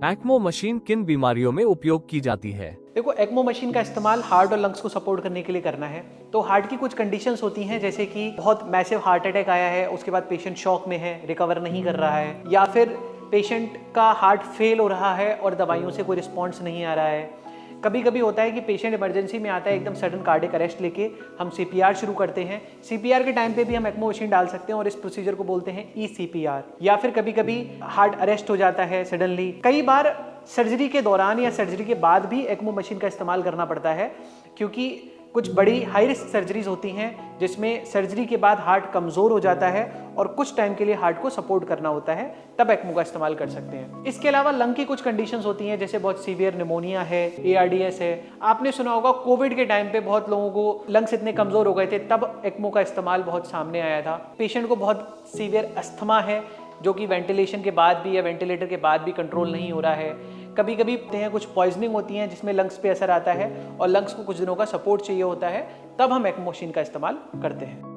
ECMO machine किन बीमारियों में उपयोग की जाती है? देखो, एक्मो मशीन का इस्तेमाल हार्ट और लंग्स को सपोर्ट करने के लिए करना है। तो हार्ट की कुछ कंडीशंस होती हैं, जैसे कि बहुत मैसिव हार्ट अटैक आया है, उसके बाद पेशेंट शॉक में है, रिकवर नहीं कर रहा है, या फिर पेशेंट का हार्ट फेल हो रहा है और दवाइयों से कोई रिस्पॉन्स नहीं आ रहा है। कभी कभी होता है कि पेशेंट इमरजेंसी में आता है, एकदम सडन कार्डियक अरेस्ट लेके हम सीपीआर शुरू करते हैं। सीपीआर के टाइम पे भी हम एक्मो मशीन डाल सकते हैं और इस प्रोसीजर को बोलते हैं ईसीपीआर। या फिर कभी कभी हार्ट अरेस्ट हो जाता है सडनली, कई बार सर्जरी के दौरान या सर्जरी के बाद भी एक्मो मशीन का इस्तेमाल करना पड़ता है, क्योंकि कुछ बड़ी हाई रिस्क सर्जरीज होती हैं जिसमें सर्जरी के बाद हार्ट कमज़ोर हो जाता है और कुछ टाइम के लिए हार्ट को सपोर्ट करना होता है, तब एक्मो का इस्तेमाल कर सकते हैं। इसके अलावा लंग की कुछ कंडीशंस होती हैं, जैसे बहुत सीवियर निमोनिया है, एआरडीएस है। आपने सुना होगा कोविड के टाइम पे बहुत लोगों को लंग्स इतने कमज़ोर हो गए थे, तब एक्मो का इस्तेमाल बहुत सामने आया था। पेशेंट को बहुत सीवियर अस्थमा है, जो कि वेंटिलेशन के बाद भी या वेंटिलेटर के बाद भी कंट्रोल नहीं हो रहा है। कभी कभी कुछ पॉइजनिंग होती हैं जिसमें लंग्स पे असर आता है और लंग्स को कुछ दिनों का सपोर्ट चाहिए होता है, तब हम एक्मो मशीन का इस्तेमाल करते हैं।